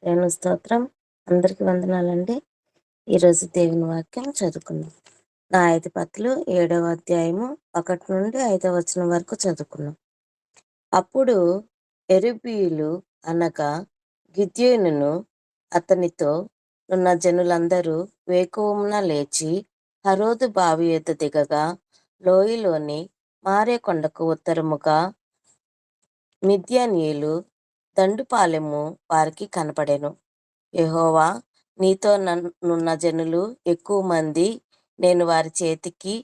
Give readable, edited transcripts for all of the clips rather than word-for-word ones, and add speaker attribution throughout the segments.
Speaker 1: దేవుని స్తోత్రం. అందరికి వందనాలండి. ఈరోజు దేవుని వాక్యం చదువుకుందాం. నా 5 పత్రులు 7వ అధ్యాయము 1 నుండి 5వ వచనం వరకు చదువుకున్నాం. అప్పుడు యెరుబ్బయలు అనగా గిద్యోనును అతనితో ఉన్న జనులందరూ వేకువమున లేచి హరోదు బావి యొద్ద దిగగా లోయలోని మారే కొండకు ఉత్తరముగా మిద్యానీయులు దండుపాలెము వారికి కనపడెను. యెహోవా నీతో నున్న జనులు ఎక్కువ మంది, నేను వారి చేతికి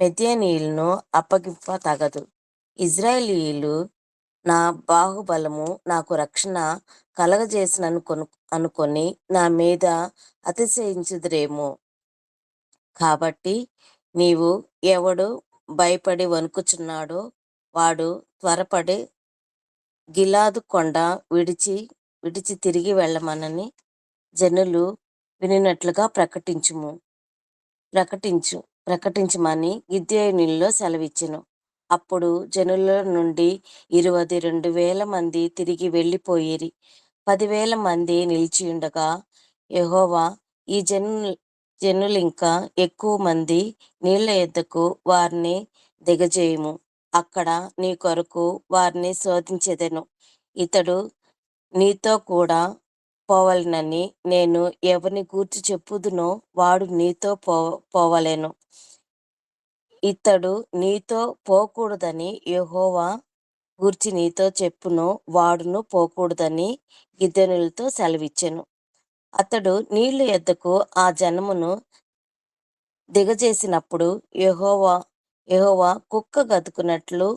Speaker 1: మిద్యానీయులను అప్పగింప తగదు. ఇజ్రాయేలీయులు నా బాహుబలము నాకు రక్షణ అనుకొని నా మీద అతిశయించుదురేమో. కాబట్టి నీవు ఎవడు భయపడి వణుకుచున్నాడో వాడు త్వరపడి గిలాదు కొండ విడిచి తిరిగి వెళ్ళమనని జనులు వినినట్లుగా ప్రకటించమని గిద్యోనులో సెలవిచ్చెను. అప్పుడు జనుల నుండి 22,000 మంది తిరిగి వెళ్ళిపోయిరి. 10,000 మంది నిలిచియుండగా యెహోవా ఈ జనులింకా ఎక్కువ మంది నీళ్ల యొద్దకు వారిని దిగజేయుము, అక్కడ నీ కొరకు వారిని శోధించెదను. ఇతడు నీతో కూడా పోవలెనని నేను ఎవరిని గూర్చి చెప్పుదునో వాడు నీతో పోవలెను. ఇతడు నీతో పోకూడదని యెహోవా గూర్చి నీతో చెప్పునో వాడును పోకూడదని గిద్యోనులతో సెలవిచ్చెను. అతడు నీళ్ల యొద్దకు ఆ జనమును దిగజేసినప్పుడు యెహోవా కుక్క గతుకున్నట్లు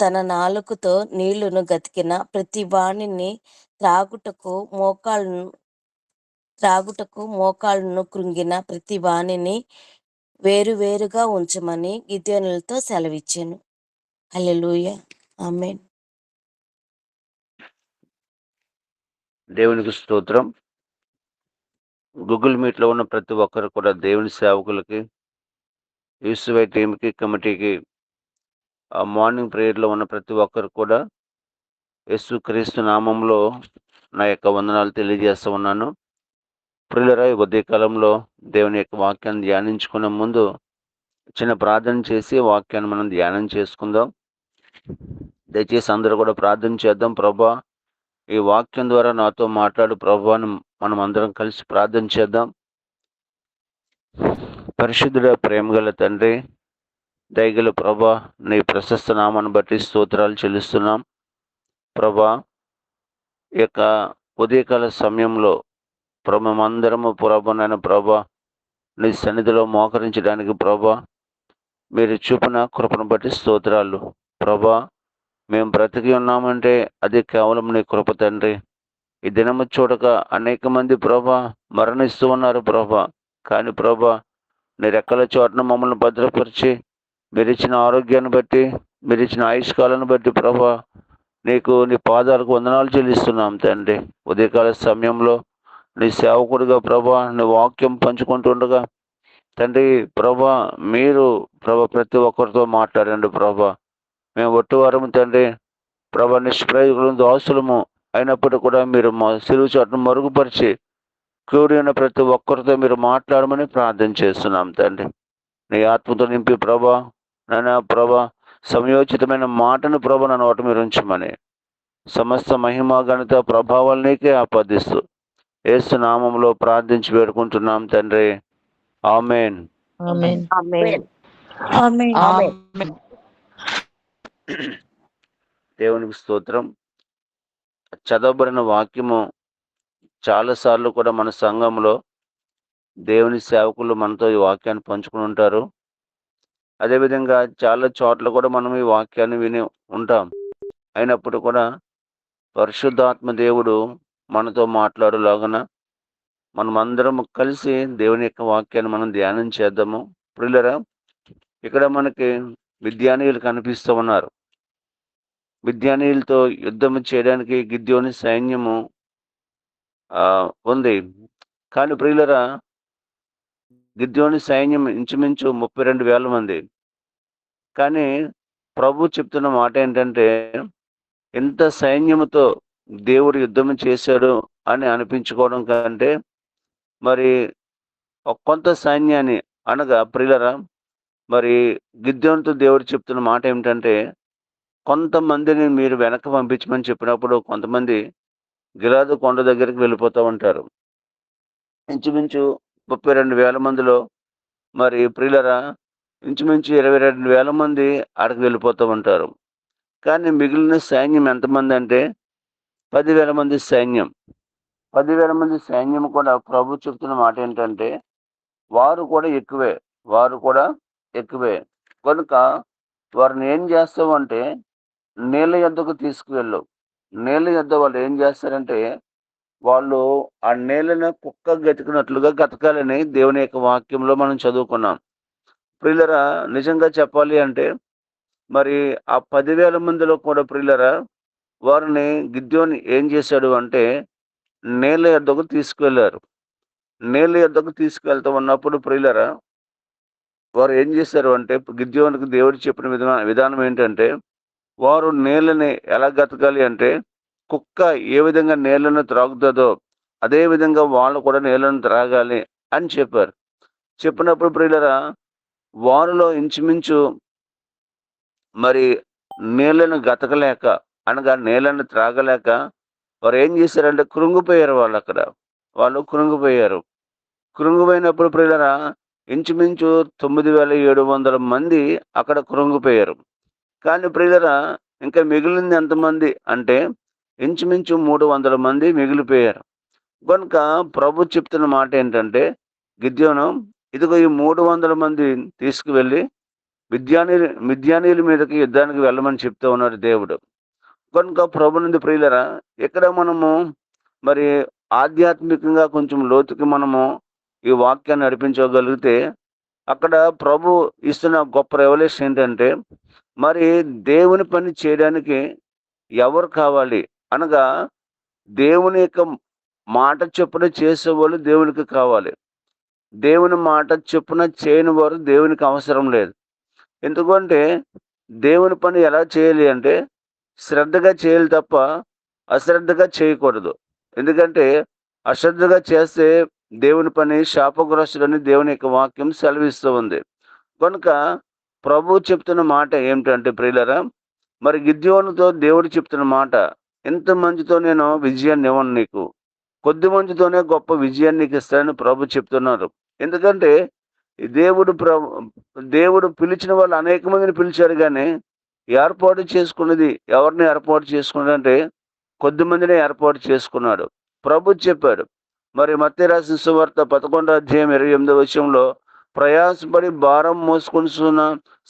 Speaker 1: తన నాలుకతో నీళ్లను గతికిన ప్రతి వానిని త్రాగుటకు మోకాళ్ళను కృంగిన ప్రతి వానిని వేరువేరుగా ఉంచమని గిద్యోనులతో సెలవిచ్చెను. హల్లెలూయా, ఆమేన్.
Speaker 2: దేవునికి స్తోత్రం. గూగుల్ మీట్లో ఉన్న ప్రతి ఒక్కరు కూడా దేవుని సేవకులకి, యూసువై టీంకి, కమిటీకి, ఆ మార్నింగ్ ప్రేయర్లో ఉన్న ప్రతి ఒక్కరు కూడా యేసుక్రీస్తు నామంలో నా యొక్క వందనాలు తెలియజేస్తూ ఉన్నాను. ప్రియులారా, ఈ ఉదయకాలంలో దేవుని యొక్క వాక్యాన్ని ధ్యానించుకునే ముందు చిన్న ప్రార్థన చేసి వాక్యాన్ని మనం ధ్యానం చేసుకుందాం. దయచేసి అందరూ కూడా ప్రార్థన చేద్దాం. ప్రభా, ఈ వాక్యం ద్వారా నాతో మాట్లాడు ప్రభా, మనం అందరం కలిసి ప్రార్థన చేద్దాం. పరిశుద్ధుడ, ప్రేమగల తండ్రి, దయగల ప్రభా, నీ ప్రశస్త నామాన్ని బట్టి స్తోత్రాలు చెల్లిస్తున్నాం. ప్రభా, ఈ యొక్క ఉదయకాల సమయంలో మేమందరము ప్రభానైన ప్రభా నీ సన్నిధిలో మోకరించడానికి ప్రభా మీరు చూపిన కృపను బట్టి స్తోత్రాలు. ప్రభా, మేము బ్రతికి ఉన్నామంటే అది కేవలం నీ కృప తండ్రి. ఈ దినము చూడక అనేక మంది ప్రభా మరణిస్తూ ఉన్నారు ప్రభా. కానీ ప్రభా, నీ రెక్కల చోటను మమ్మల్ని భద్రపరిచి మీరు ఇచ్చిన ఆరోగ్యాన్ని బట్టి, మీరు ఇచ్చిన ఆయుష్కాలను బట్టి ప్రభా నీకు నీ పాదాలకు వందనాలు చెల్లిస్తున్నాం తండ్రి. ఉదయకాల సమయంలో నీ సేవకుడిగా ప్రభా నీ వాక్యం పంచుకుంటుండగా తండ్రి ప్రభా మీరు ప్రతి ఒక్కరితో మాట్లాడండి ప్రభా. మేము ఒట్టువారము తండ్రి ప్రభా, నిష్ప్రయోజకులు దాసులము అయినప్పుడు కూడా మీరు మా సిలువ చోటను మరుగుపరిచి కూడి ఉన్న ప్రతి ఒక్కరితో మీరు మాట్లాడమని ప్రార్థన చేస్తున్నాం తండ్రి. నీ ఆత్మతో నింపి ప్రభా నాయన ప్రభా సమయోచితమైన మాటను ప్రభా నన్ను ఒకటి మీరు ఉంచమని సమస్త మహిమ ఘనత ప్రభావాలు నీకే ఆపాదిస్తూ యేసు నామంలో ప్రార్థించి వేడుకుంటున్నాం తండ్రి. ఆమేన్.
Speaker 3: ఆమేన్.
Speaker 1: ఆమేన్.
Speaker 3: ఆమేన్.
Speaker 1: ఆమేన్.
Speaker 2: దేవునికి స్తోత్రం. చదవబడిన వాక్యము చాలాసార్లు కూడా మన సంఘంలో దేవుని సేవకులు మనతో ఈ వాక్యాన్ని పంచుకుని ఉంటారు. అదేవిధంగా చాలా చోట్ల కూడా మనం ఈ వాక్యాన్ని విని ఉంటాం. అయినప్పుడు కూడా పరిశుద్ధాత్మ దేవుడు మనతో మాట్లాడులాగన మనమందరం కలిసి దేవుని యొక్క వాక్యాన్ని మనం ధ్యానం చేద్దాము. ప్రియులారా, ఇక్కడ మనకి మిద్యానీయులు కనిపిస్తూ ఉన్నారు. మిద్యానీయులతో యుద్ధం చేయడానికి గిద్యోని సైన్యము ఉంది. కానీ ప్రియులారా, గిద్యోని సైన్యం ఇంచుమించు 32,000 మంది. కానీ ప్రభు చెప్తున్న మాట ఏంటంటే, ఎంత సైన్యముతో దేవుడు యుద్ధం చేశాడు అని అనిపించుకోవడం కంటే మరి కొంత సైన్యాన్ని అనగా ప్రియులరా, మరి గిద్యోనుతో దేవుడు చెప్తున్న మాట ఏమిటంటే, కొంతమందిని మీరు వెనక్కి పంపించమని చెప్పినప్పుడు కొంతమంది గిలాదు కొండ దగ్గరికి వెళ్ళిపోతూ ఉంటారు. ఇంచుమించు 32,000 మందిలో మరి ప్రియులరా, ఇంచుమించు 22,000 మంది అక్కడికి వెళ్ళిపోతూ ఉంటారు. కానీ మిగిలిన సైన్యం ఎంతమంది అంటే 10,000 మంది సైన్యం. 10,000 మంది సైన్యం కూడా ప్రభు చెప్తున్న మాట ఏంటంటే, వారు కూడా ఎక్కువే. వారు కూడా ఎక్కువే. కనుక వారిని ఏం చేస్తావంటే నీళ్ళ యొద్దకు తీసుకువెళ్ళు. నీళ్ళ యొద్ద వాళ్ళు ఏం చేస్తారంటే, వాళ్ళు ఆ నీళ్ళను కుక్క గతికినట్లుగా గతకాలని దేవుని యొక్క వాక్యంలో మనం చదువుకున్నాం. ప్రియులరా, నిజంగా చెప్పాలి అంటే మరి ఆ 10,000 మందిలో కూడా ప్రియులరా, వారిని గిద్యోను ఏం చేశాడు అంటే నీళ్ళ యొద్దకు తీసుకువెళ్లారు. నీళ్ళ యొద్దకు తీసుకెళ్తూ ఉన్నప్పుడు ప్రియులరా, వారు ఏం చేశారు అంటే గిద్యోనుకు దేవుడు చెప్పిన విధానం ఏంటంటే, వారు నీళ్ళని ఎలా గతకాలి అంటే, కుక్క ఏ విధంగా నీళ్ళను త్రాగుతుందో అదే విధంగా వాళ్ళు కూడా నీళ్ళను త్రాగాలి అని చెప్పారు. చెప్పినప్పుడు ప్రియులరా, వారిలో ఇంచుమించు మరి నీళ్ళను గతకలేక అనగా నీళ్ళను త్రాగలేక వారు ఏం చేశారంటే కృంగిపోయారు. వాళ్ళు కృంగిపోయారు. కృంగిపోయినప్పుడు ప్రియులరా, ఇంచుమించు 9,700 మంది అక్కడ కృంగిపోయారు. కానీ ప్రియులరా, ఇంకా మిగిలింది ఎంతమంది అంటే ఇంచుమించు 300 మంది మిగిలిపోయారు. కనుక ప్రభు చెప్తున్న మాట ఏంటంటే, గిద్యోను, ఇదిగో ఈ 300 మంది తీసుకువెళ్ళి మిద్యానీయుల మీదకి యుద్ధానికి వెళ్ళమని చెప్తూ ఉన్నాడు దేవుడు. కనుక ప్రభు నుండి ప్రియులరా, ఇక్కడ మనము మరి ఆధ్యాత్మికంగా కొంచెం లోతుకి మనము ఈ వాక్యాన్ని నడిపించగలిగితే, అక్కడ ప్రభు ఇస్తున్న గొప్ప రెవల్యూషన్ ఏంటంటే, మరి దేవుని పని చేయడానికి ఎవరు కావాలి అనగా దేవుని యొక్క మాట చొప్పున చేసేవాళ్ళు దేవునికి కావాలి. దేవుని మాట చొప్పున చేయని వారు దేవునికి అవసరం లేదు. ఎందుకంటే దేవుని పని ఎలా చేయాలి అంటే శ్రద్ధగా చేయాలి తప్ప అశ్రద్ధగా చేయకూడదు. ఎందుకంటే అశ్రద్ధగా చేస్తే దేవుని పని శాపగ్రస్తుడని దేవుని యొక్క వాక్యం సెలవిస్తూ ఉంది. కనుక ప్రభు చెప్తున్న మాట ఏమిటంటే ప్రియులరా, మరి గిద్యోనుతో దేవుడు చెప్తున్న మాట, ఇంత మందితో నేను విజయాన్ని ఇవ్వను నీకు, కొద్ది మందితోనే గొప్ప విజయాన్ని నీకు ఇస్తానని ప్రభు చెప్తున్నారు. ఎందుకంటే దేవుడు పిలిచిన వాళ్ళు అనేక మందిని పిలిచాడు, కానీ ఏర్పాటు చేసుకున్నది ఎవరిని ఏర్పాటు చేసుకున్నాడంటే కొద్ది మందిని ఏర్పాటు చేసుకున్నాడు. ప్రభు చెప్పాడు. మరి మత్తయి రాసిన సువార్త 11వ అధ్యాయం 28వ వచనంలో, ప్రయాసపడి భారం మోసుకొనిచున్న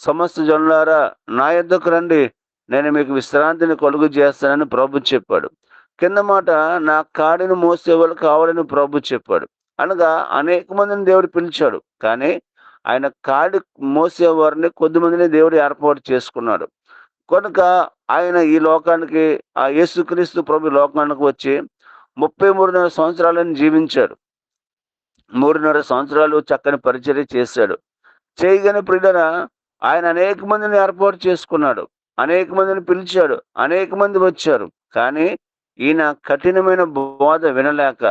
Speaker 2: సమస్త జనులారా నా యొద్దకు రండి, నేను మీకు విశ్రాంతిని కలుగు చేస్తానని ప్రభు చెప్పాడు. కింద మాట, నా కాడిని మోసేవాళ్ళు కావాలని ప్రభు చెప్పాడు. అనగా అనేక మందిని దేవుడు పిలిచాడు, కానీ ఆయన కాడి మోసేవారిని కొద్ది మందిని దేవుడు ఏర్పాటు చేసుకున్నాడు. కనుక ఆయన ఈ లోకానికి, ఆ యేసుక్రీస్తు ప్రభు లోకానికి వచ్చి 33.5 సంవత్సరాలను జీవించాడు. 3.5 సంవత్సరాలు చక్కని పరిచర్య చేశాడు. చేయగానే ప్రియులరా, ఆయన అనేక మందిని ఏర్పాటు చేసుకున్నాడు, అనేక మందిని పిలిచాడు, అనేక మంది వచ్చారు. కానీ ఈయన కఠినమైన బోధ వినలేక,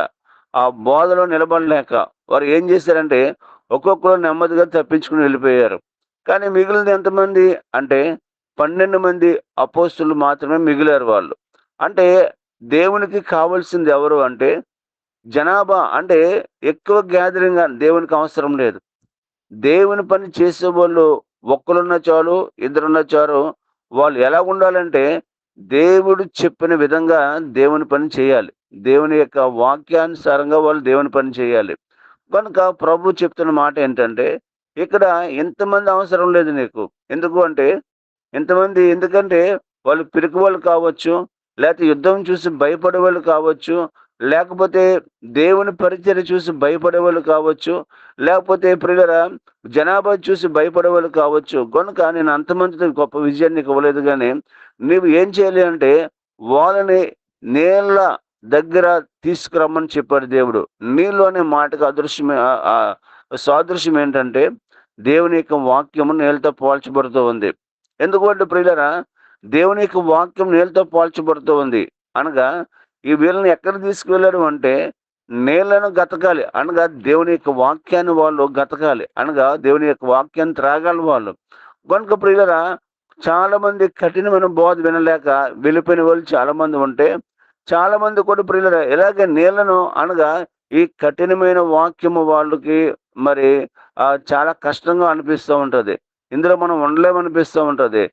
Speaker 2: ఆ బోధలో నిలబడలేక వారు ఏం చేశారంటే ఒక్కొక్కరు నెమ్మదిగా తప్పించుకుని వెళ్ళిపోయారు. కానీ మిగిలిన ఎంతమంది అంటే 12 మంది అపోస్తులు మాత్రమే మిగిలారు. వాళ్ళు అంటే దేవునికి కావాల్సింది ఎవరు అంటే జనాభా, అంటే ఎక్కువ గ్యాదరింగ్ దేవునికి అవసరం లేదు. దేవుని పని చేసే వాళ్ళు ఒక్కరున్న చాలు, ఇద్దరున్న చాలు. వాళ్ళు ఎలా ఉండాలంటే దేవుడు చెప్పిన విధంగా దేవుని పని చేయాలి. దేవుని యొక్క వాక్యానుసారంగా వాళ్ళు దేవుని పని చేయాలి. కనుక ప్రభు చెప్తున్న మాట ఏంటంటే, ఇక్కడ ఎంతమంది అవసరం లేదు నీకు. ఎందుకంటే వాళ్ళు పిరికి వాళ్ళు కావచ్చు, లేకపోతే యుద్ధం చూసి భయపడే వాళ్ళు కావచ్చు, లేకపోతే దేవుని పరిచర్య చూసి భయపడే వాళ్ళు కావచ్చు, లేకపోతే ప్రియులరా జనాభా చూసి భయపడే వాళ్ళు కావచ్చు. కనుక నేను అంతమందితో గొప్ప విజయాన్ని నీకు ఇవ్వలేదు, కానీ నువ్వు ఏం చేయాలి అంటే వాళ్ళని నీళ్ళ దగ్గర తీసుకురమ్మని చెప్పాడు దేవుడు. నీళ్ళు అనే మాటకు సాదృశ్యం ఏంటంటే దేవుని యొక్క వాక్యము నీళ్ళతో పోల్చబడుతూ ఉంది. ఎందుకంటే ప్రియులరా, దేవుని యొక్క వాక్యం నీళ్ళతో పోల్చబడుతూ ఉంది అనగా ఈ వీళ్ళని ఎక్కడ తీసుకువెళ్ళాడు అంటే నీళ్లను గతకాలి అనగా దేవుని యొక్క వాక్యాన్ని వాళ్ళు గతకాలి అనగా దేవుని యొక్క వాక్యాన్ని త్రాగాలి వాళ్ళు. కనుక ప్రియులరా, చాలా మంది కఠినమైన బోధ వినలేక వెళ్ళిపోయిన వాళ్ళు చాలా మంది ఉంటే, చాలా మంది కూడా ప్రియులరా ఇలాగే నీళ్లను అనగా ఈ కఠినమైన వాక్యము వాళ్ళకి మరి చాలా కష్టంగా అనిపిస్తూ ఉంటది. ఇందులో మనం ఉండలేమనిపిస్తూ ఉంటది.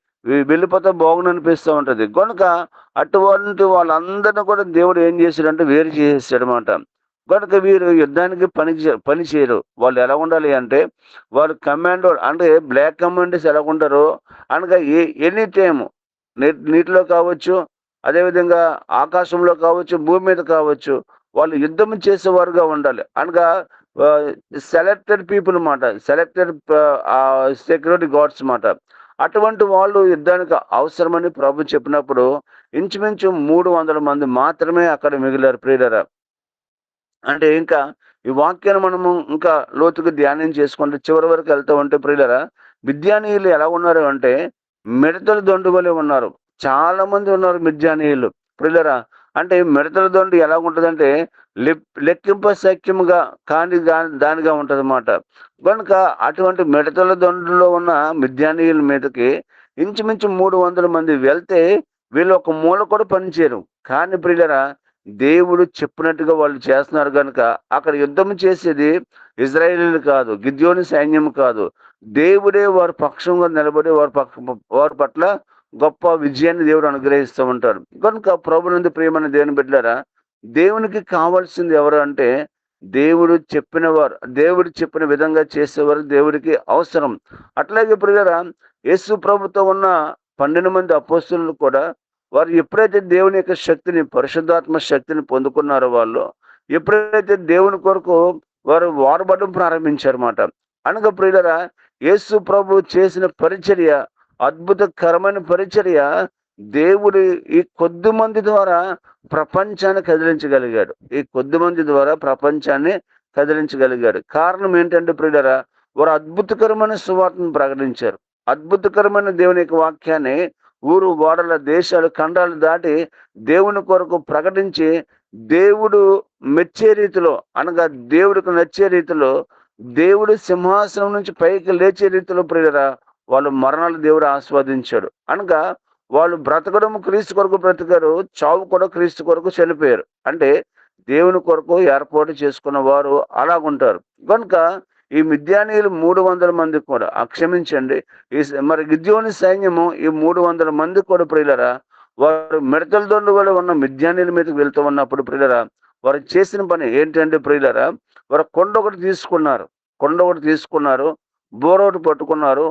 Speaker 2: వెళ్ళిపోతే బాగుండు అనిపిస్తూ ఉంటది. కనుక అటువంటి వాళ్ళందరిని కూడా దేవుడు ఏం చేశాడంటే వేరు చేసేసాడనమాట. కనుక వీరు యుద్ధానికి పని చేయరు. వాళ్ళు ఎలా ఉండాలి అంటే, వాళ్ళు కమాండో అంటే బ్లాక్ కమాండోస్ ఎలా ఉంటారో అనగా ఎనీ టైమ్ నీటిలో కావచ్చు, అదేవిధంగా ఆకాశంలో కావచ్చు, భూమి మీద కావచ్చు, వాళ్ళు యుద్ధం చేసేవారుగా ఉండాలి. అనగా సెలెక్టెడ్ పీపుల్ మాట, సెలెక్టెడ్ సెక్యూరిటీ గార్డ్స్ మాట. అటువంటి వాళ్ళు యుద్ధానికి అవసరమని ప్రభు చెప్పినప్పుడు ఇంచుమించు 300 మంది మాత్రమే అక్కడ మిగిలారు ప్రియులారా. అంటే ఇంకా ఈ వాక్యాన్ని మనము ఇంకా లోతుగా ధ్యానం చేసుకుంటే చివరి వరకు వెళ్తూ ఉంటే ప్రియులారా, మిద్యానీయులు ఎలా ఉన్నారు అంటే మిడతల దొండు వలె ఉన్నారు. చాలా మంది ఉన్నారు మిద్యానీయులు ప్రియులారా. అంటే మిడతల దొండు ఎలా ఉంటుందంటే లెక్కింప సఖ్యముగా కాని దానిగా ఉంటదన్నమాట. కనుక అటువంటి మిడతల దొండులో ఉన్న మిద్యానీయుల మీదకి ఇంచుమించు 300 మంది వెళ్తే వీళ్ళు ఒక మూల కూడా పనిచేయరు. కానీ ప్రియులారా, దేవుడు చెప్పినట్టుగా వాళ్ళు చేస్తున్నారు కనుక అక్కడ యుద్ధం చేసేది ఇజ్రాయేలీలు కాదు, గిద్యోని సైన్యం కాదు. దేవుడే వారి పక్షంగా నిలబడి వారి పట్ల గొప్ప విజయాన్ని దేవుడు అనుగ్రహిస్తూ ఉంటాడు. కనుక ప్రభునందు ప్రియమైన దేవుని బిడ్డలారా, దేవునికి కావాల్సింది ఎవరు అంటే దేవుడు చెప్పిన విధంగా చేసేవారు దేవుడికి అవసరం. అట్లాగే ప్రియులారా, యేసు ప్రభుతో ఉన్న 12 మంది అపోస్తలులు కూడా వారు ఎప్పుడైతే దేవుని యొక్క శక్తిని, పరిశుద్ధాత్మ శక్తిని పొందుకున్నారో వాళ్ళు ఎప్పుడైతే దేవుని కొరకు వారు వాడబడడం ప్రారంభించారన్నమాట. అనగా ప్రియులారా, యేసు ప్రభు చేసిన పరిచర్య, అద్భుతకరమైన పరిచర్య, దేవుడు ఈ కొద్ది మంది ద్వారా ప్రపంచాన్ని కదిలించగలిగాడు. ఈ కొద్ది మంది ద్వారా ప్రపంచాన్ని కదిలించగలిగాడు. కారణం ఏంటంటే ప్రియులారా, వారు అద్భుతకరమైన సువార్తను ప్రకటించారు. అద్భుతకరమైన దేవుని యొక్క వాక్యాన్ని ఊరు వాడల దేశాలు ఖండాలు దాటి దేవుని కొరకు ప్రకటించి దేవుడు మెచ్చే రీతిలో అనగా దేవుడికి నచ్చే రీతిలో, దేవుడు సింహాసనం నుంచి పైకి లేచే రీతిలో ప్రియులరా వాళ్ళు మరణాలు దేవుడు ఆస్వాదించాడు. అనగా వాళ్ళు బ్రతకడం క్రీస్తు కొరకు బ్రతికారు, చావు కూడా క్రీస్తు కొరకు చనిపోయారు. అంటే దేవుని కొరకు ఏర్పాటు చేసుకున్న వారు అలాగుంటారు. కనుక ఈ మిద్యానీయులు 300 మంది కూడా క్షమించండి, మరి గిద్యోని సైన్యము ఈ 300 మంది కూడా ప్రియులరా వారు మిడతల దొండు వల్ల ఉన్న మిద్యానీయుల మీదకి వెళ్తూ ఉన్నప్పుడు ప్రియులరా వారు చేసిన పని ఏంటంటే ప్రియులరా, వారు కొండ ఒకటి తీసుకున్నారు, బోర ఒకటి పట్టుకున్నారు,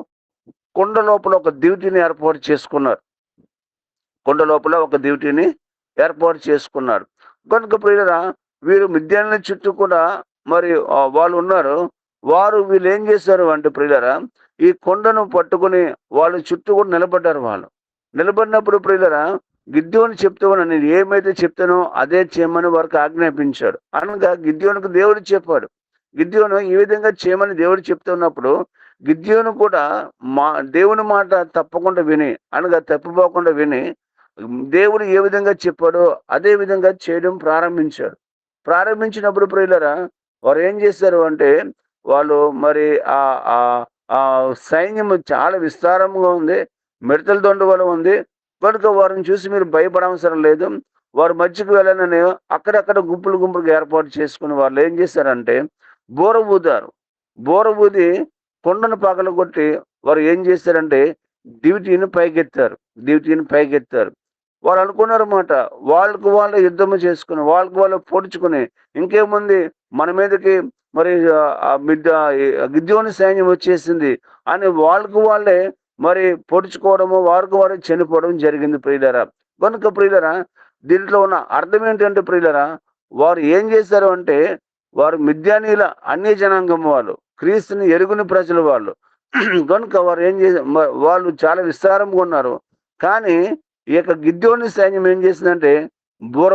Speaker 2: కొండ లోపల ఒక డ్యూటీని ఏర్పాటు చేసుకున్నారు. కనుక ప్రియులరా, వీరు మిద్యానీయుల చుట్టూ కూడా మరి వాళ్ళు ఉన్నారు. వీళ్ళు ఏం చేశారు అంటే ప్రియులరా, ఈ కొండను పట్టుకుని వాళ్ళు చుట్టూ కూడా నిలబడ్డారు. వాళ్ళు నిలబడినప్పుడు ప్రియులరా, గిద్యోని చెప్తాను, నేను ఏమైతే చెప్తానో అదే చేయమని వారికి ఆజ్ఞాపించాడు. అనగా గిద్యోనుకు దేవుడు చెప్పాడు. గిద్యోను ఈ విధంగా చేయమని దేవుడు చెప్తున్నప్పుడు గిద్యోను కూడా దేవుని మాట తప్పకుండా విని, అనగా తప్పిపోకుండా విని, దేవుడు ఏ విధంగా చెప్పాడో అదే విధంగా చేయడం ప్రారంభించినప్పుడు ప్రియులరా, వారు ఏం చేశారు అంటే వాళ్ళు మరి ఆ సైన్యము చాలా విస్తారంగా ఉంది, మిడతల దొండ వల్ల ఉంది. కనుక వారిని చూసి మీరు భయపడవసరం లేదు. వారు మధ్యకు వెళ్ళనని అక్కడక్కడ గుంపులుగా ఏర్పాటు చేసుకుని వాళ్ళు ఏం చేశారంటే బోర ఊది కొండను పగలగొట్టి వారు ఏం చేశారంటే డ్యూటీని పైకెత్తారు. వాళ్ళు అనుకున్నారు మాట, వాళ్ళకు వాళ్ళు యుద్ధము చేసుకుని, వాళ్ళకు వాళ్ళు పొడుచుకుని, ఇంకేముంది మన మీదకి మరి గిద్యోని సైన్యం వచ్చేసింది అని వాళ్ళకు వాళ్ళే మరి పొడుచుకోవడము, వారికి వారు చనిపోవడం జరిగింది ప్రియులరా. కనుక ప్రియులరా, దీంట్లో ఉన్న అర్థం ఏంటంటే ప్రియులరా, వారు ఏం చేశారు అంటే వారు మిద్యానీయుల అన్య జనాంగం వాళ్ళు, క్రీస్తుని ఎరుగుని ప్రజలు వాళ్ళు. కనుక వారు ఏం చేశారు, వాళ్ళు చాలా విస్తారంగా ఉన్నారు. కానీ ఈ యొక్క గిద్యోని సైన్యం ఏం చేసిందంటే బోర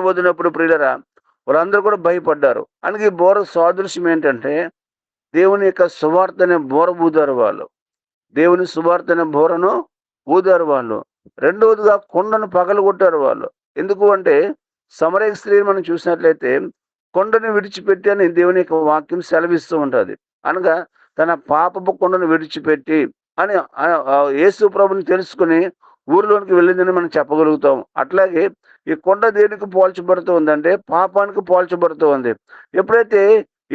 Speaker 2: ఊదినప్పుడు ప్రియులరా వాళ్ళందరూ కూడా భయపడ్డారు. అందుకే బోర సాదృశ్యం ఏంటంటే దేవుని యొక్క సువార్తనే బోర ఊదారు వాళ్ళు. దేవుని సువార్తనే బోరను ఊదారు వాళ్ళు. రెండవదిగా కొండను పగలగొట్టారు వాళ్ళు. ఎందుకు అంటే సమరయ స్త్రీని మనం చూసినట్లయితే కొండను విడిచిపెట్టి అని దేవుని యొక్క వాక్యం సెలవిస్తూ ఉంటది. అనగా తన పాపపు కొండను విడిచిపెట్టి అని యేసు ప్రభుని తెలుసుకొని ఊరిలోనికి వెళ్ళిందని మనం చెప్పగలుగుతాం. అట్లాగే ఈ కొండ దేనికి పోల్చబడుతూ ఉందంటే పాపానికి పోల్చబడుతూ ఉంది. ఎప్పుడైతే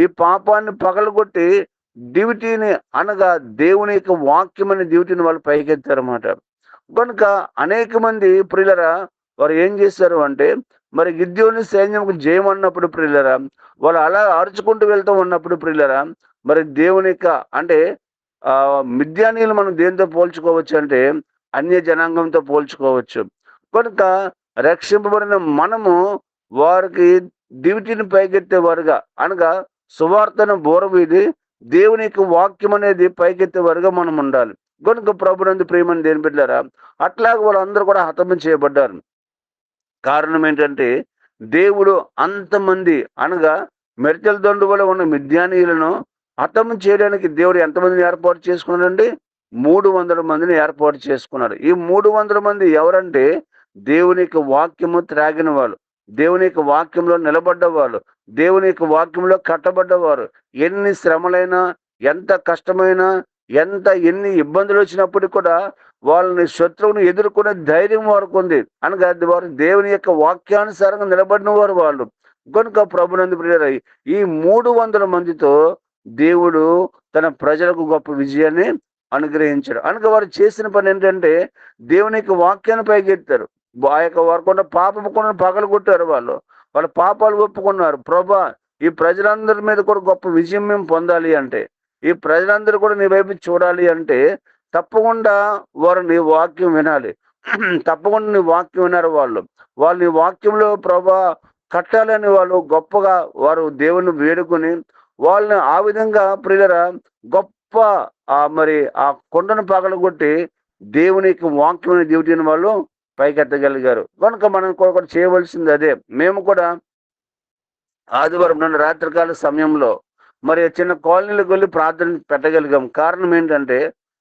Speaker 2: ఈ పాపాన్ని పగలగొట్టి దివిటీని అనగా దేవుని యొక్క వాక్యం అనే దివిటీని వాళ్ళు పైకెత్తారన్నమాట. కనుక అనేక మంది ప్రియులరా వారు ఏం చేశారు అంటే మరి గిద్యోని సైన్యంకు జయమన్నప్పుడు ప్రియులరా వాళ్ళు అలా అరుచుకుంటూ వెళ్తూ ఉన్నప్పుడు ప్రియులరా మరి దేవుని యొక్క అంటే మిద్యానీయులు మనం దేంతో పోల్చుకోవచ్చు అంటే అన్య జనాంగంతో పోల్చుకోవచ్చు. కనుక రక్షింపబడిన మనము వారికి దివిటిని పైకెత్తేవారుగా అనగా సువార్తను బోరవీది దేవుని యొక్క వాక్యం అనేది పైకెత్తేవారుగా మనం ఉండాలి. కనుక ప్రభునందు ప్రియమని దేని బిడ్డారా అట్లాగే వాళ్ళందరూ కూడా హతము చేయబడ్డారు. కారణం ఏంటంటే దేవుడు అంతమంది అనగా మెర్చెల దండు వల్ల ఉన్న మిద్యానీయులను హతము చేయడానికి దేవుడు ఎంతమందిని ఏర్పాటు చేసుకున్నాడండి? 300 మందిని ఏర్పాటు చేసుకున్నాడు. ఈ 300 మంది ఎవరంటే దేవుని యొక్క వాక్యము త్రాగిన వాళ్ళు, దేవుని యొక్క వాక్యంలో నిలబడ్డవాళ్ళు, దేవుని యొక్క వాక్యంలో కట్టబడ్డవారు. ఎన్ని శ్రమలైనా ఎంత కష్టమైనా ఎన్ని ఇబ్బందులు వచ్చినప్పటికీ కూడా వాళ్ళని శత్రువుని ఎదుర్కొనే ధైర్యం వారికి ఉంది. అనగా వారు దేవుని యొక్క వాక్యానుసారంగా నిలబడిన వారు వాళ్ళు. కనుక ప్రభునందు ప్రియులారా ఈ 300 మందితో దేవుడు తన ప్రజలకు గొప్ప విజయాన్ని అనుగ్రహించాడు. అనగా వారు చేసిన పని ఏంటంటే దేవుని యొక్క వాక్యాన్ని పైకెత్తారు. ఆ యొక్క వారు పాపపు కొండను పగలగొట్టారు. వాళ్ళ పాపాలు ఒప్పుకున్నారు. ప్రభా ఈ ప్రజలందరి మీద కూడా గొప్ప విజయం మేము పొందాలి అంటే, ఈ ప్రజలందరూ కూడా నీ వైపు చూడాలి అంటే తప్పకుండా వారు నీ వాక్యం వినాలి. తప్పకుండా నీ వాక్యం వినారు. వాళ్ళు నీ వాక్యంలో ప్రభా కట్టాలని వాళ్ళు గొప్పగా వారు దేవుని వేడుకొని వాళ్ళని ఆ విధంగా ప్రియులరా గొప్ప మరి ఆ కొండను పగలగొట్టి దేవుని యొక్క వాక్యం డ్యూటీని వాళ్ళు పైకెత్తగలిగారు. కనుక మనం కూడా చేయవలసింది అదే. మేము కూడా ఆదివారం నన్ను రాత్రికాల సమయంలో మరి చిన్న కాలనీలకు వెళ్ళి ప్రార్థన పెట్టగలిగాం. కారణం ఏంటంటే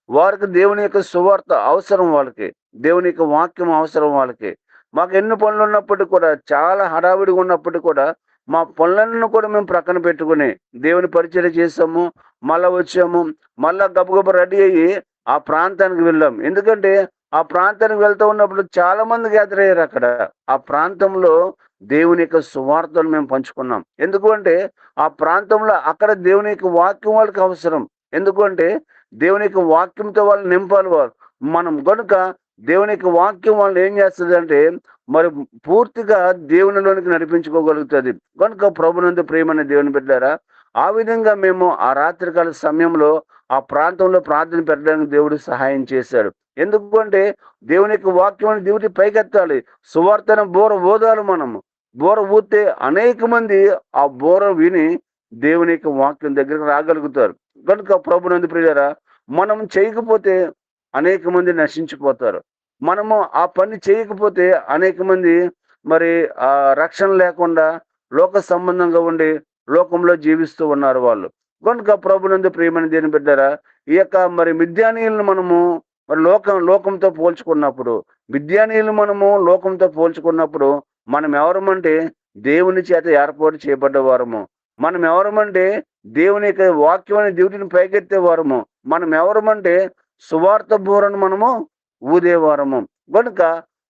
Speaker 2: వారికి దేవుని యొక్క సువార్త అవసరం, వాళ్ళకి దేవుని యొక్క వాక్యం అవసరం. వాళ్ళకి మాకు ఎన్ని పనులు ఉన్నప్పటికీ కూడా, చాలా హడావిడిగా ఉన్నప్పటికీ కూడా మా పనులను కూడా మేము ప్రక్కన పెట్టుకుని దేవుని పరిచయం చేసాము. మళ్ళా వచ్చాము, మళ్ళా గబగబ రెడీ అయ్యి ఆ ప్రాంతానికి వెళ్ళాం. ఎందుకంటే ఆ ప్రాంతానికి వెళ్తూ ఉన్నప్పుడు చాలా మంది గ్యాదర్ అయ్యారు. అక్కడ ఆ ప్రాంతంలో దేవుని యొక్క సువార్తను మేము పంచుకున్నాం. ఎందుకు అంటే ఆ ప్రాంతంలో అక్కడ దేవుని యొక్క వాక్యం వాళ్ళకి అవసరం. ఎందుకు అంటే దేవుని యొక్క వాక్యంతో వాళ్ళు నింపాలి మనం. కనుక దేవుని యొక్క వాక్యం వాళ్ళని ఏం చేస్తుంది అంటే మరి పూర్తిగా దేవునిలోనికి నడిపించుకోగలుగుతుంది. కనుక ప్రభునందు ప్రియమైన దేవుని బిడ్డారా ఆ విధంగా మేము ఆ రాత్రికాల సమయంలో ఆ ప్రాంతంలో ప్రార్థన పెట్టడానికి దేవుడు సహాయం చేశాడు. ఎందుకు అంటే దేవుని యొక్క వాక్యం దేవుడి పైకెత్తాలి, సువార్తను బోర ఊదాలి. మనము బోర ఊతే అనేక మంది ఆ బోర విని దేవుని యొక్క వాక్యం దగ్గరకు రాగలుగుతారు. కనుక ప్రభునందు ప్రియులారా మనం చేయకపోతే అనేక మంది నశించిపోతారు. మనము ఆ పని చేయకపోతే అనేక మంది మరి ఆ రక్షణ లేకుండా లోక సంబంధంగా ఉండి లోకంలో జీవిస్తూ ఉన్నారు వాళ్ళు. కనుక ప్రభునందు ప్రియమైన దేని బిడ్డారా ఈ యొక్క మరి మిద్యానీయులను మనము మరి లోకంతో పోల్చుకున్నప్పుడు, మిద్యానీయులు మనము లోకంతో పోల్చుకున్నప్పుడు మనం ఎవరమంటే దేవుని చేత ఏర్పాటు చేయబడ్డ వారము. మనం ఎవరమంటే దేవుని యొక్క వాక్యం అనే డ్యూటీని పైకెత్తే వారము. మనం ఎవరమంటే సువార్త బోరను మనము ఊదేవారము. కనుక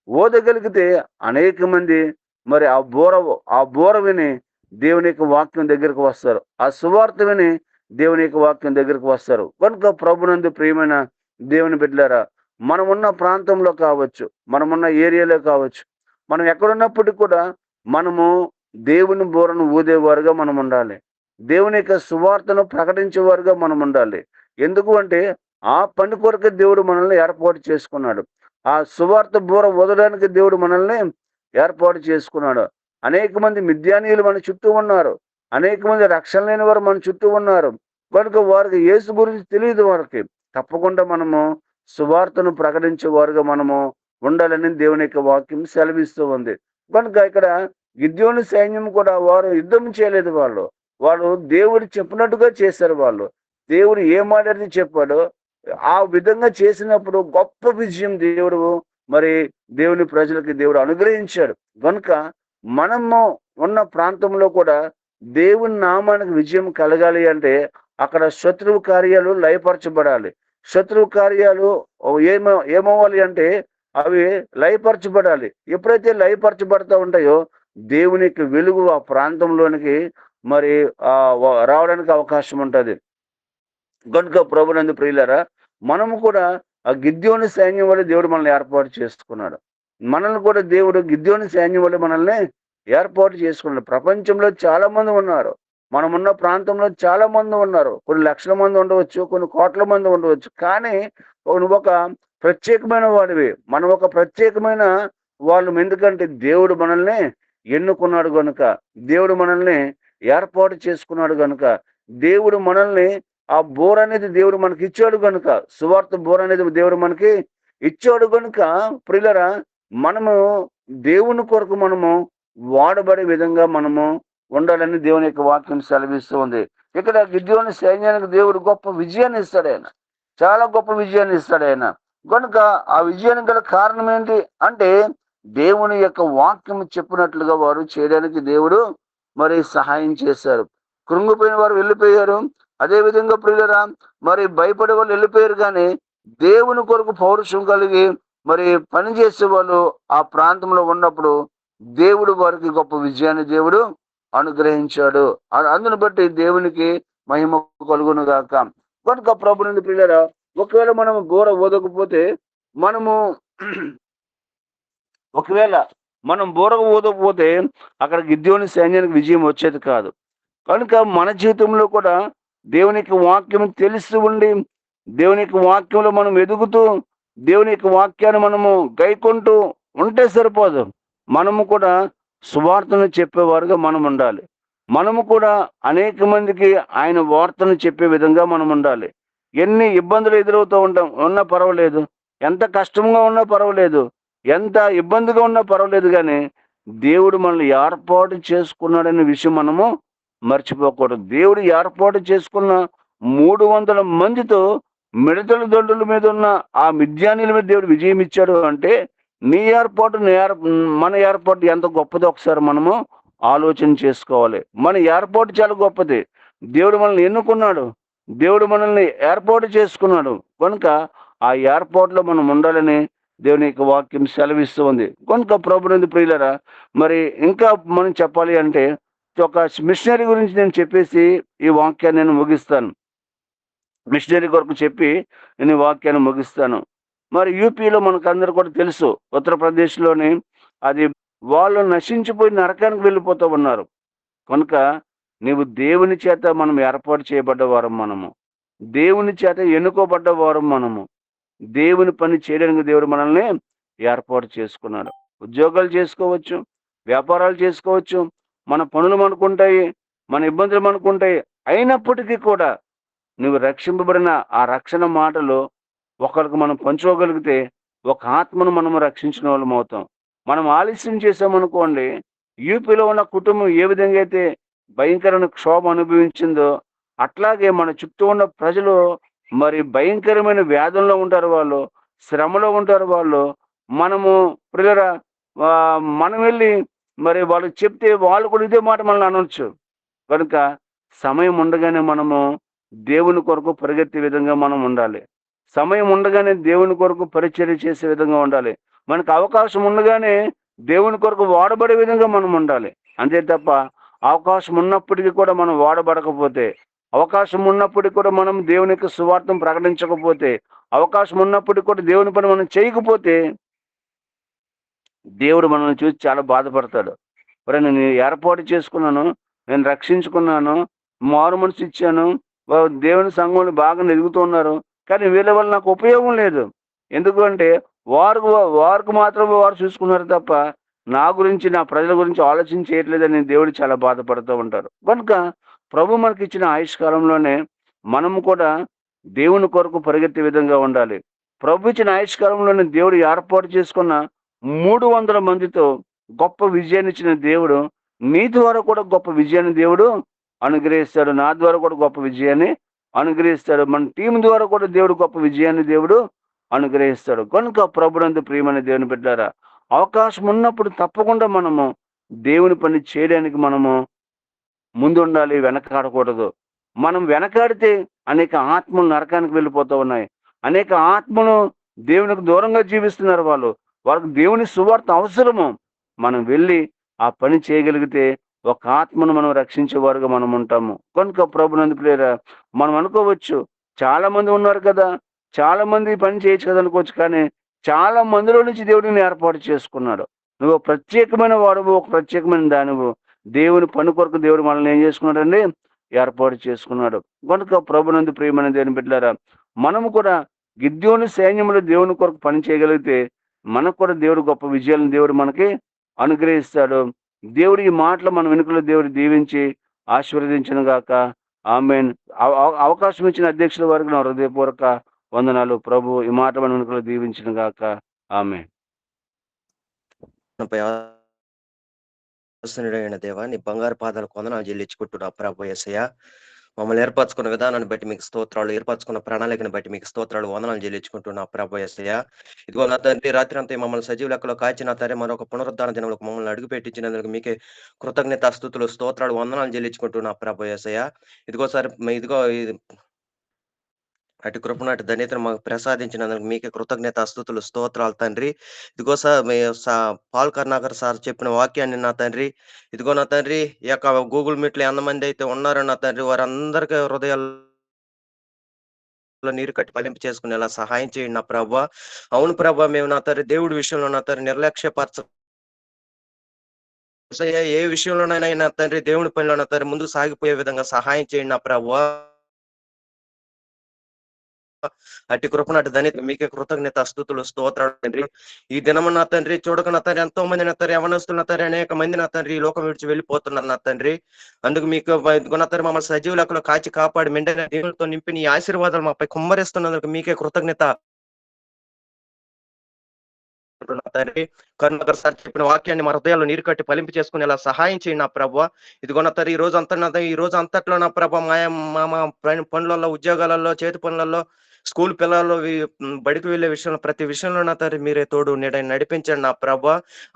Speaker 2: ఊదగలిగితే అనేక మంది మరి ఆ బోర విని దేవుని యొక్క వాక్యం దగ్గరకు వస్తారు. ఆ సువార్త విని దేవుని యొక్క వాక్యం దగ్గరకు వస్తారు. కనుక ప్రభునందు ప్రియమైన దేవుని బిడ్డలారా మనమున్న ప్రాంతంలో కావచ్చు, మనమున్న ఏరియాలో కావచ్చు, మనం ఎక్కడున్నప్పటికీ కూడా మనము దేవుని బోరను ఊదేవారుగా మనం ఉండాలి. దేవుని యొక్క సువార్తను ప్రకటించేవారుగా మనం ఉండాలి. ఎందుకు అంటే ఆ పని కొరకు దేవుడు మనల్ని ఏర్పాటు చేసుకున్నాడు. ఆ సువార్త బోర వదలడానికి దేవుడు మనల్ని ఏర్పాటు చేసుకున్నాడు. అనేక మంది మిద్యానీయులు మన చుట్టూ ఉన్నారు. అనేక మంది రక్షణ లేని వారు మన చుట్టూ ఉన్నారు. కనుక వారికి యేసు గురించి తెలియదు. వారికి తప్పకుండా మనము సువార్తను ప్రకటించే వారుగా మనము ఉండాలని దేవుని యొక్క వాక్యం సెలవిస్తూ ఉంది. కనుక ఇక్కడ గిద్యోని సైన్యం కూడా వారు యుద్ధం చేయలేదు. వాళ్ళు దేవుడు చెప్పినట్టుగా చేశారు. దేవుడు ఏ మాట చెప్పాడో ఆ విధంగా చేసినప్పుడు గొప్ప విజయం దేవుడు మరి దేవుని ప్రజలకి దేవుడు అనుగ్రహించాడు. కనుక మనము ఉన్న ప్రాంతంలో కూడా దేవుని నామానికి విజయం కలగాలి అంటే అక్కడ శత్రువు కార్యాలు లయపరచబడాలి. శత్రువు కార్యాలు ఏమవ్వాలి అంటే అవి లయపరచబడాలి. ఎప్పుడైతే లయపరచబడతా ఉంటాయో దేవునికి వెలుగు ఆ ప్రాంతంలోనికి మరి రావడానికి అవకాశం ఉంటుంది. కనుక ప్రభునందు ప్రియులారా, మనము కూడా ఆ గిద్యోని సైన్యం వల్ల దేవుడు మనల్ని ఏర్పాటు చేసుకున్నాడు. మనల్ని కూడా దేవుడు గిద్యోని సైన్యం వల్ల మనల్ని ఏర్పాటు చేసుకున్నాడు. ప్రపంచంలో చాలా మంది ఉన్నారు. మనమున్న ప్రాంతంలో చాలా మంది ఉన్నారు. కొన్ని లక్షల మంది ఉండవచ్చు, కొన్ని కోట్ల మంది ఉండవచ్చు. కానీ నువ్వు ఒక ప్రత్యేకమైన వాడివి. మనం ఒక ప్రత్యేకమైన వాళ్ళం. ఎందుకంటే దేవుడు మనల్ని ఎన్నుకున్నాడు గనుక, దేవుడు మనల్ని ఏర్పాటు చేసుకున్నాడు గనుక, దేవుడు మనల్ని ఆ బోర్ అనేది దేవుడు మనకి ఇచ్చాడు గనుక, సువార్త బోర్ అనేది దేవుడు మనకి ఇచ్చాడు గనుక ప్రియులరా, మనము దేవుని కొరకు మనము వాడబడే విధంగా మనము ఉండాలని దేవుని యొక్క వాక్యం సెలవిస్తూ ఉంది. ఇక్కడ గిద్యోని సైన్యానికి దేవుడు గొప్ప విజయాన్ని ఇస్తాడు. ఆయన చాలా గొప్ప విజయాన్ని ఇస్తాడు ఆయన. కనుక ఆ విజయానికి గల కారణం ఏంటి అంటే దేవుని యొక్క వాక్యం చెప్పినట్లుగా వారు చేయడానికి దేవుడు మరి సహాయం చేశారు. కృంగిపోయిన వారు వెళ్ళిపోయారు. అదే విధంగా ప్రియులరా, మరి భయపడే వాళ్ళు వెళ్ళిపోయారు. కానీ దేవుని కొరకు పౌరుషం కలిగి మరి పనిచేసే వాళ్ళు ఆ ప్రాంతంలో ఉన్నప్పుడు దేవుడు వారికి గొప్ప విజయాన్ని దేవుడు అనుగ్రహించాడు. అందును బట్టి దేవునికి మహిమ కలుగును గాక. కనుక ప్రభునందు ప్రియులరా, ఒకవేళ మనం బోర ఊదకపోతే ఒకవేళ మనం బోర ఊదకపోతే అక్కడ గిద్యోని సైన్యానికి విజయం వచ్చేది కాదు. కనుక మన జీవితంలో కూడా దేవునికి వాక్యం తెలిసి ఉండి, దేవునికి వాక్యంలో మనం ఎదుగుతూ, దేవునికి వాక్యాన్ని మనము గైకొంటూ ఉంటే సరిపోదు. మనము కూడా సువార్తను చెప్పేవారుగా మనం ఉండాలి. మనము కూడా అనేక మందికి ఆయన వార్తను చెప్పే విధంగా మనం ఉండాలి. ఎన్ని ఇబ్బందులు ఎదురవుతూ ఉన్నా పర్వాలేదు, ఎంత కష్టంగా ఉన్నా పర్వాలేదు, ఎంత ఇబ్బందిగా ఉన్నా పర్వాలేదు, కానీ దేవుడు మనల్ని ఏర్పాటు చేసుకున్నాడనే విషయం మనము మర్చిపోకూడదు. దేవుడు ఏర్పాటు చేసుకున్న 300 మందితో మిడతల దొడ్డుల మీద ఉన్న ఆ మిద్యానీల మీద దేవుడు విజయం ఇచ్చాడు అంటే నీ ఏర్పాటు మన ఏర్పాటు ఎంత గొప్పదో ఒకసారి మనము ఆలోచన చేసుకోవాలి. మన ఏర్పాటు చాలా గొప్పది. దేవుడు మనల్ని ఎన్నుకున్నాడు, దేవుడు మనల్ని ఏర్పాటు చేసుకున్నాడు. కనుక ఆ ఏర్పాటులో మనం ఉండాలని దేవుని యొక్క వాక్యం సెలవిస్తూ ఉంది. కనుక ప్రభునందు ప్రియులరా, మరి ఇంకా మనం చెప్పాలి అంటే ఒక మిషనరీ గురించి నేను చెప్పేసి ఈ వాక్యాన్ని నేను ముగిస్తాను. మిషనరీ కొరకు చెప్పి నేను ఈ వాక్యాన్ని ముగిస్తాను. మరి యూపీలో మనకు అందరూ కూడా తెలుసు, ఉత్తరప్రదేశ్లోని అది వాళ్ళు నశించిపోయి నరకానికి వెళ్ళిపోతూ ఉన్నారు. కనుక నీవు దేవుని చేత మనం ఏర్పాటు చేయబడ్డవారం, మనము దేవుని చేత ఎన్నుకోబడ్డవారం, మనము దేవుని పని చేయడానికి దేవుడు మనల్ని ఏర్పాటు చేసుకున్నాడు. ఉద్యోగాలు చేసుకోవచ్చు, వ్యాపారాలు చేసుకోవచ్చు, మన పనులు మనకుంటాయి, మన ఇబ్బందులు మనకుంటాయి. అయినప్పటికీ కూడా నువ్వు రక్షింపబడిన ఆ రక్షణ మాటలు ఒకరికి మనం పంచుకోగలిగితే ఒక ఆత్మను మనము రక్షించిన వాళ్ళం అవుతాం. మనం ఆలస్యం చేసామనుకోండి, యూపీలో ఉన్న కుటుంబం ఏ విధంగా అయితే భయంకరమైన క్షోభ అనుభవించిందో అట్లాగే మన చుట్టూ ఉన్న ప్రజలు మరి భయంకరమైన వ్యాధుల్లో ఉంటారు, వాళ్ళు శ్రమలో ఉంటారు. వాళ్ళు మనము ప్రియులరా, మనం వెళ్ళి మరి వాళ్ళకి చెప్తే వాళ్ళు కూడా ఇదే మాట మనల్ని అనొచ్చు. కనుక సమయం ఉండగానే మనము దేవుని కొరకు పరిగెత్తే విధంగా మనం ఉండాలి. సమయం ఉండగానే దేవుని కొరకు పరిచర్య చేసే విధంగా ఉండాలి. మనకు అవకాశం ఉండగానే దేవుని కొరకు వాడబడే విధంగా మనం ఉండాలి. అంతే తప్ప అవకాశం ఉన్నప్పటికీ కూడా మనం వాడబడకపోతే, అవకాశం ఉన్నప్పటికీ కూడా మనం దేవుని యొక్క సువార్తను ప్రకటించకపోతే, అవకాశం ఉన్నప్పటికీ కూడా దేవుని పని మనం చేయకపోతే దేవుడు మనల్ని చూసి చాలా బాధపడతాడు. మరి నేను ఏర్పాటు చేసుకున్నాను, నేను రక్షించుకున్నాను, మారు మనసు ఇచ్చాను, దేవుని సంఘంలో బాగా ఎదుగుతున్నారు, కానీ వీళ్ళ వల్ల నాకు ఉపయోగం లేదు. ఎందుకంటే వారికి మాత్రమే వారు చూసుకున్నారు తప్ప నా గురించి, నా ప్రజల గురించి ఆలోచన చేయట్లేదని దేవుడు చాలా బాధపడుతూ ఉంటారు. కనుక ప్రభు మనకి ఇచ్చిన ఆయుష్కాలంలోనే మనము కూడా దేవుని కొరకు పరిగెత్తే విధంగా ఉండాలి. ప్రభు ఇచ్చిన ఆయుష్కాలంలోనే దేవుడు ఏర్పాటు చేసుకున్న 300 మందితో గొప్ప విజయాన్ని ఇచ్చిన దేవుడు నీ ద్వారా కూడా గొప్ప విజయాన్ని దేవుడు అనుగ్రహిస్తాడు. నా ద్వారా కూడా గొప్ప విజయాన్ని అనుగ్రహిస్తాడు. మన టీం ద్వారా కూడా దేవుడు గొప్ప విజయాన్ని దేవుడు అనుగ్రహిస్తాడు. కనుక ప్రభునందు ప్రియమైన దేవుని బిడ్డారా, అవకాశం ఉన్నప్పుడు తప్పకుండా మనము దేవుని పని చేయడానికి మనము ముందుండాలి, వెనకాడకూడదు. మనం వెనకాడితే అనేక ఆత్మలు నరకానికి వెళ్ళిపోతూ ఉన్నాయి. అనేక ఆత్మలు దేవునికి దూరంగా జీవిస్తున్నారు వాళ్ళు. వాళ్ళకి దేవుని సువార్త అవసరము. మనం వెళ్ళి ఆ పని చేయగలిగితే ఒక ఆత్మను మనం రక్షించేవారుగా మనం ఉంటాము. కనుక ప్రభునందు ప్రియులారా, మనం అనుకోవచ్చు చాలా మంది ఉన్నారు కదా, చాలా మంది ఈ పని చేయొచ్చు కదా అనుకోవచ్చు. కానీ చాలా మందిలో నుంచి దేవుడిని ఏర్పాటు చేసుకున్నాడు. నువ్వు ప్రత్యేకమైన వాడువు, ఒక ప్రత్యేకమైన దానివు. దేవుని పని కొరకు దేవుడు మనల్ని ఏం చేసుకున్నాడండి? ఏర్పాటు చేసుకున్నాడు. కనుక ప్రభునందు ప్రియమైన దేవుని బిడ్డలారా, మనము కూడా గిద్యోను సైన్యంలో దేవుని కొరకు పని చేయగలిగితే మనకు కూడా దేవుడు గొప్ప విజయాలను దేవుడు మనకి అనుగ్రహిస్తాడు. దేవుడి ఈ మాటలు మన వెనుకలో దేవుడు దీవించి ఆశీర్వదించును గాక. ఆమేన్. అవకాశం ఇచ్చిన అధ్యక్షుల వారికి నా హృదయపూర్వక వందనాలు. ప్రభు ఈ మాట మన వెనుకలో దీవించును గాక. ఆమేన్.
Speaker 4: అయిన దేవా, నీ బంగారు పాదాలకు వందనాలు చెల్లించుకుంటున్నా ప్రభు యేసయ్య. మమ్మల్ని ఏర్పరచుకున్న విధానాన్ని బట్టి మీకు స్తోత్రాలు, ఏర్పరచుకున్న ప్రణాళికను బట్టి మీకు స్తోత్రాలు, వందనాలు చెల్లించుకుంటున్నా ప్రభు యేసయ్య. ఇదిగో నా తండ్రి, రాత్రి అంతా మమ్మల్ని సజీవ లెక్కలో కాచిన తండ్రి, మరొక పునరుద్ధాన దినములకు మమ్మల్ని అడుగు పెట్టించినందుకు మీకే కృతజ్ఞత స్తుతులు, స్తోత్రాలు, వందనాలు చెల్లించుకుంటున్నా ప్రభు యేసయ్య. ఇదిగో సార్, అటు కృపను అటు ధన్యతను మాకు ప్రసాదించినందుకు మీకే కృతజ్ఞత స్తుతులు, స్తోత్రాలు తండ్రి. ఇదిగో సార్, పాల్ కర్ణాకర్ సార్ చెప్పిన వాక్యాన్ని నా తండ్రి, ఇదిగో నా తండ్రి, ఈ యొక్క గూగుల్ మీట్లో ఎంతమంది అయితే ఉన్నారో నా తండ్రి, వారందరికీ హృదయాల్లో నీరు కట్టి ఫలింపు చేసుకునేలా సహాయం చేయండి నా ప్రభువా. అవును ప్రభువా, మేము నా తండ్రి దేవుడి విషయంలో నా తండ్రి ఏ విషయంలోనైనా నా తండ్రి దేవుడి పనిలో నా తండ్రి ముందుకు సాగిపోయే విధంగా సహాయం చేయండి నా ప్రభువా. అట్టి కృపను అటు ధన్యత మీకే కృతజ్ఞత స్తుతులు, స్తోత్రాలు తండ్రి. ఈ దినము నా తండ్రి చూడక నా తండ్రి ఎంతో మంది నా తండ్రి యవనస్తులు నా తండ్రి అనేక మంది నా తండ్రి ఈ లోకం విడిచి వెళ్ళిపోతున్నారు నా తండ్రి. అందుకు మీకు నా తండ్రి మమ్మల్ని సజీవ లెక్కలో కాచి కాపాడి మెండైన దేవులతో నింపి నీ ఆశీర్వాదాలు మాపై కుమ్మరిస్తున్నందుకు మీకే కృతజ్ఞత తండ్రి. కరుణాకర్ సార్ చెప్పిన వాక్యాన్ని మా హృదయాల్లో నీరు కట్టి ఫలింపు చేసుకునేలా సహాయం చేయండి నా ప్రభువా. ఇదిగో నా తండ్రి, ఈ రోజు అంతట్లో నా ప్రభా మా పనులలో, ఉద్యోగాలలో, చేతి పనులలో, స్కూల్ పిల్లలు బడికి వెళ్ళే విషయంలో ప్రతి విషయంలో నా తండ్రి మీరే తోడు నీడని నడిపించండి నా ప్రభా.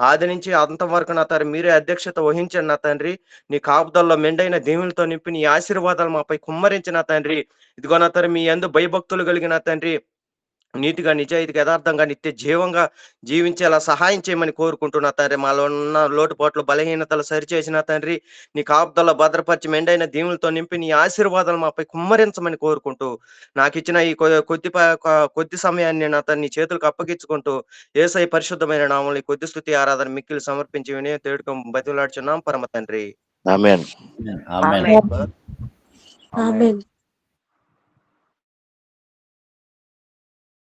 Speaker 4: ఆది నుంచి అంత వరకు నా తండ్రి మీరే అధ్యక్షత వహించండి నా తండ్రి. నీ కాపుదల్లో మెండైన దేవునితో నింపి నీ ఆశీర్వాదాలు మాపై కుమ్మరించి నా తండ్రి. ఇదిగో నా తండ్రి, మీ యందు భయభక్తులు కలిగిన తండ్రి నీతిగా, నిజాయితీగా, యథార్థంగా, నిత్య జీవంగా జీవించేలా సహాయం చేయమని కోరుకుంటున్నా తండ్రి. మాలో ఉన్న లోటుపాట్లు, బలహీనతలు సరిచేసిన తండ్రి, నీ కాపుదల భద్రపరిచి మెండైన దీవులతో నింపి నీ ఆశీర్వాదాలు మాపై కుమ్మరించమని కోరుకుంటూ, నాకు ఇచ్చిన ఈ కొద్ది సమయాన్ని నా నీ చేతులకు అప్పగించుకుంటూ, యేసయ్య పరిశుద్ధమైన నామములో ఈ కొద్ది స్తుతి ఆరాధన మిక్కిలి సమర్పించి వినయ తేడుకు బతిలాడుచున్నాం పరమ తండ్రి.
Speaker 5: ఆమేన్.
Speaker 3: ఆమేన్.